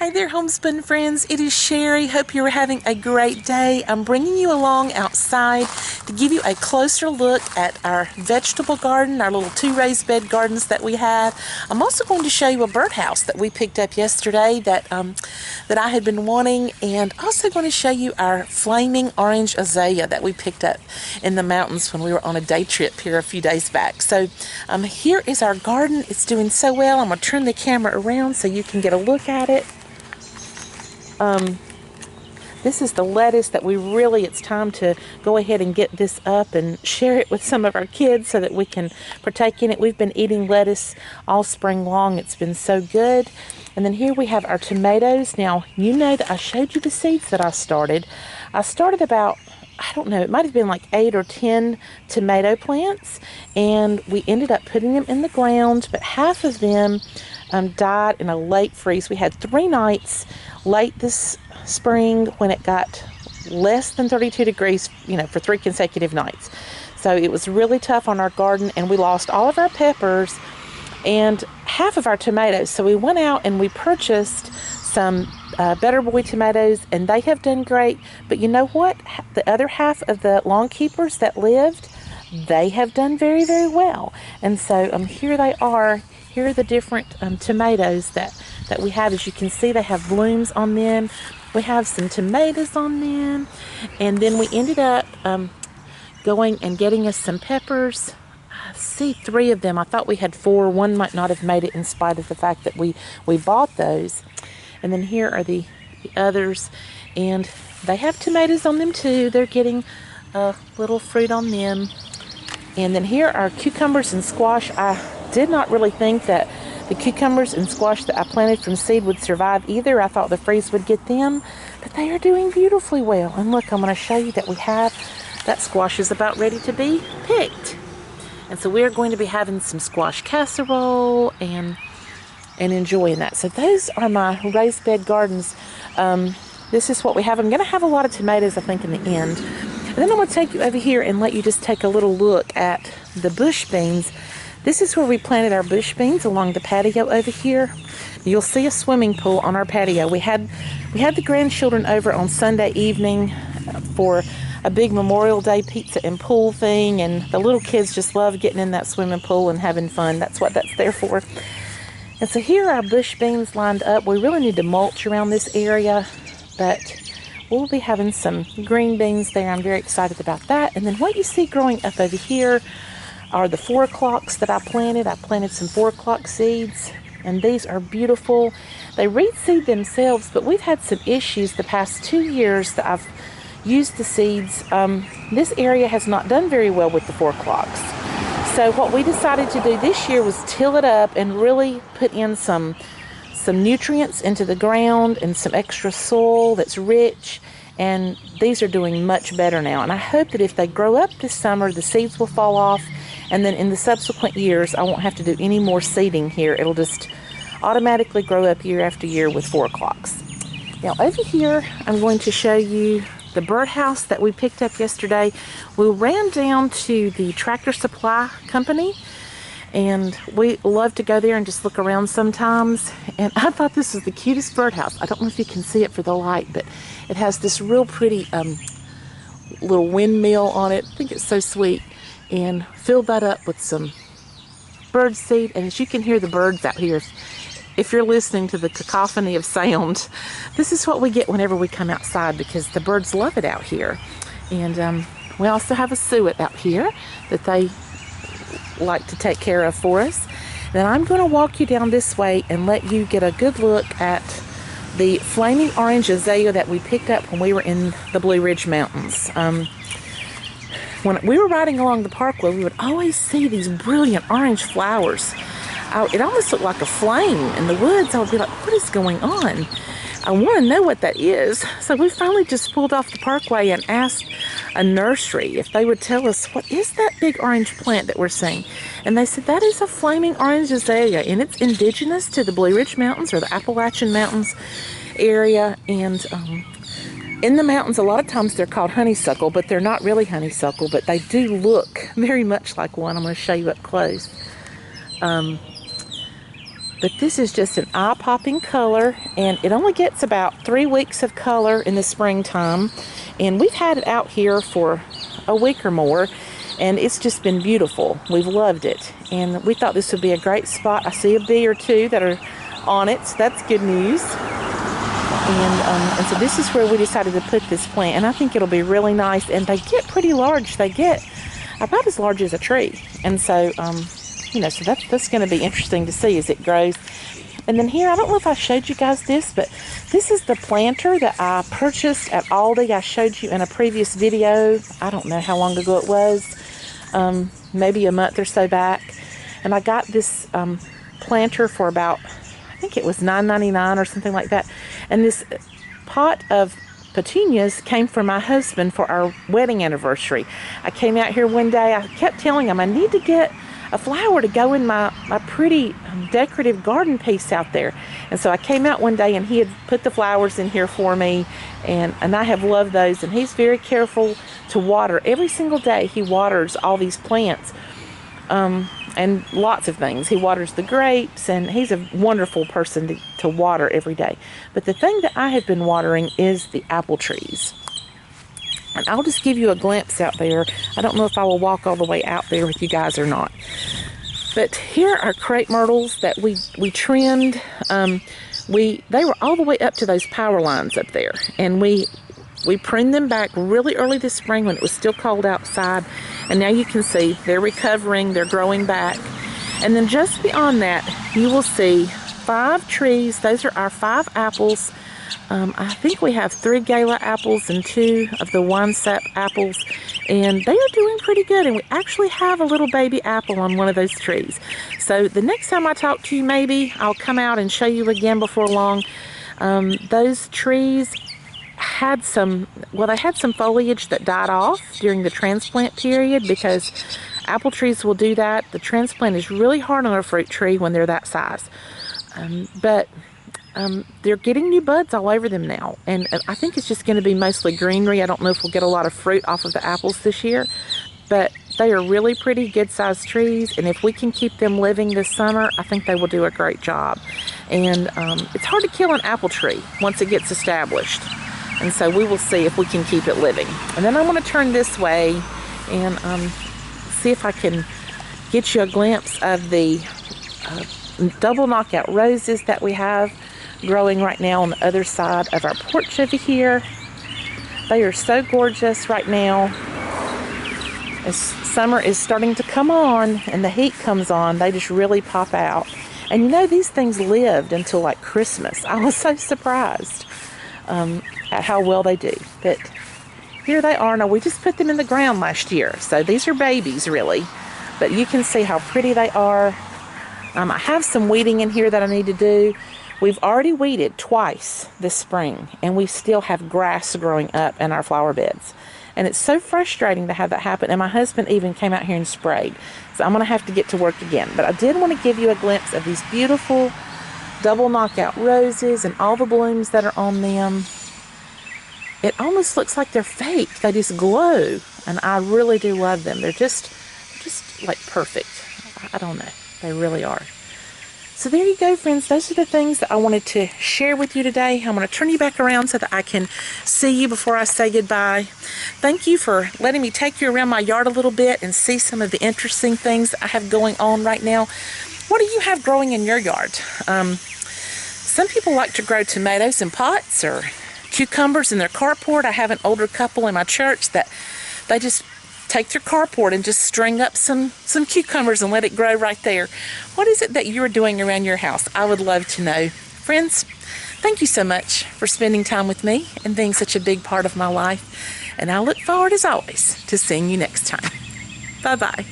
Hi there, Homestead friends. It is Sherry. Hope you're having a great day. I'm bringing you along outside to give you a closer look at our vegetable garden, our little 2 raised bed gardens that we have. I'm also going to show you a birdhouse that we picked up yesterday that I had been wanting, and also going to show you our flaming orange azalea that we picked up in the mountains when we were on a day trip here a few days back. So here is our garden. It's doing so well. I'm going to turn the camera around so you can get a look at it. This is the lettuce that it's time to go ahead and get this up and share it with some of our kids so that we can partake in it. We've been eating lettuce all spring long. It's been so good. And then here we have our tomatoes. Now, you know that I showed you the seeds that I started. I started about, I don't know, it might have been like 8 or 10 tomato plants, and we ended up putting them in the ground, but half of them died in a late freeze. We had 3 nights late this spring when it got less than 32 degrees, for 3 consecutive nights. So it was really tough on our garden, and we lost all of our peppers and half of our tomatoes. So we went out and we purchased some Better Boy tomatoes, and they have done great. But you know what? The other half of the lawn keepers that lived, they have done very, very well. And so here they are. Here are the different tomatoes that we have. As you can see, they have blooms on them. We have some tomatoes on them. And then we ended up going and getting us some peppers. I see 3 of them. I thought we had 4. One might not have made it in spite of the fact that we bought those. And then here are the others. And they have tomatoes on them too. They're getting a little fruit on them. And then here are cucumbers and squash. I did not really think that the cucumbers and squash that I planted from seed would survive either. I thought the freeze would get them, but they are doing beautifully well. And look, I'm going to show you that that squash is about ready to be picked. And so we're going to be having some squash casserole and enjoying that. So those are my raised bed gardens. This is what we have. I'm going to have a lot of tomatoes, I think, in the end. And then I'm going to take you over here and let you just take a little look at the bush beans. This is where we planted our bush beans, along the patio over here. You'll see a swimming pool on our patio. We had the grandchildren over on Sunday evening for a big Memorial Day pizza and pool thing, and the little kids just love getting in that swimming pool and having fun. That's what that's there for. And so here are our bush beans lined up. We really need to mulch around this area, but we'll be having some green beans there. I'm very excited about that. And then what you see growing up over here are the 4 o'clocks that I planted. I planted some 4 o'clock seeds, and these are beautiful. They reseed themselves, but we've had some issues the past 2 years that I've used the seeds. This area has not done very well with the 4 o'clocks. So what we decided to do this year was till it up and really put in some nutrients into the ground and some extra soil that's rich. And these are doing much better now. And I hope that if they grow up this summer, the seeds will fall off. And then in the subsequent years, I won't have to do any more seeding here. It'll just automatically grow up year after year with 4 o'clocks. Now over here, I'm going to show you the birdhouse that we picked up yesterday. We ran down to the Tractor Supply Company, and we love to go there and just look around sometimes. And I thought this was the cutest birdhouse. I don't know if you can see it for the light, but it has this real pretty little windmill on it. I think it's so sweet. And filled that up with some bird seed. And as you can hear the birds out here, if you're listening to the cacophony of sound, this is what we get whenever we come outside, because the birds love it out here. And we also have a suet out here that they like to take care of for us. Then I'm going to walk you down this way and let you get a good look at the flaming orange azalea that we picked up when we were in the Blue Ridge Mountains. When we were riding along the parkway, we would always see these brilliant orange flowers. It almost looked like a flame in the woods. I would be like, what is going on? I want to know what that is. So we finally just pulled off the parkway and asked a nursery if they would tell us, what is that big orange plant that we're seeing? And they said that is a flaming orange azalea, and it's indigenous to the Blue Ridge Mountains, or the Appalachian Mountains area. And in the mountains, a lot of times they're called honeysuckle, but they're not really honeysuckle, but they do look very much like one. I'm going to show you up close. But this is just an eye-popping color, and it only gets about 3 weeks of color in the springtime. And we've had it out here for a week or more, and it's just been beautiful. We've loved it, and we thought this would be a great spot. I see a bee or two that are on it, so that's good news. And so this is where we decided to put this plant, and I think it'll be really nice. And they get pretty large. They get about as large as a tree, and so so that's going to be interesting to see as it grows. And then here, I don't know if I showed you guys this, but this is the planter that I purchased at Aldi. I showed you in a previous video. I don't know how long ago it was, maybe a month or so back. And I got this planter for about, I think it was $9.99 or something like that. And this pot of petunias came from my husband for our wedding anniversary. I came out here one day. I kept telling him I need to get a flower to go in my pretty decorative garden piece out there. And so I came out one day and he had put the flowers in here for me, and I have loved those. And he's very careful to water. Every single day he waters all these plants, and lots of things. He waters the grapes, and he's a wonderful person to water every day. But the thing that I have been watering is the apple trees. And I'll just give you a glimpse out there. I don't know if I will walk all the way out there with you guys or not. But here are crepe myrtles that we trimmed. They were all the way up to those power lines up there. And we pruned them back really early this spring when it was still cold outside. And now you can see they're recovering, they're growing back. And then just beyond that, you will see 5 trees. Those are our 5 apples. I think we have 3 gala apples and 2 of the one-sap apples, and they are doing pretty good. And we actually have a little baby apple on one of those trees. So the next time I talk to you, maybe I'll come out and show you again before long. Those trees had some foliage that died off during the transplant period, because apple trees will do that. The transplant is really hard on a fruit tree when they're that size. But they're getting new buds all over them now, and I think it's just going to be mostly greenery. I don't know if we'll get a lot of fruit off of the apples this year, but they are really pretty good-sized trees, and if we can keep them living this summer, I think they will do a great job. And it's hard to kill an apple tree once it gets established, and so we will see if we can keep it living. And then I'm going to turn this way and see if I can get you a glimpse of the double knockout roses that we have growing right now on the other side of our porch over here. They are so gorgeous right now. As summer is starting to come on and the heat comes on, they just really pop out. And you know, these things lived until like Christmas. I was so surprised at how well they do. But here they are. Now, we just put them in the ground last year, so these are babies really, but you can see how pretty they are. I have some weeding in here that I need to do. We've already weeded twice this spring, and we still have grass growing up in our flower beds. And it's so frustrating to have that happen. And my husband even came out here and sprayed. So I'm going to have to get to work again. But I did want to give you a glimpse of these beautiful double knockout roses and all the blooms that are on them. It almost looks like they're fake. They just glow. And I really do love them. They're just like perfect. I don't know. They really are. So there you go, friends. Those are the things that I wanted to share with you today. I'm going to turn you back around so that I can see you before I say goodbye. Thank you for letting me take you around my yard a little bit and see some of the interesting things that I have going on right now. What do you have growing in your yard? Some people like to grow tomatoes in pots or cucumbers in their carport. I have an older couple in my church that they just take their carport and just string up some cucumbers and let it grow right there. What is it that you're doing around your house? I would love to know. Friends, thank you so much for spending time with me and being such a big part of my life. And I look forward, as always, to seeing you next time. Bye-bye.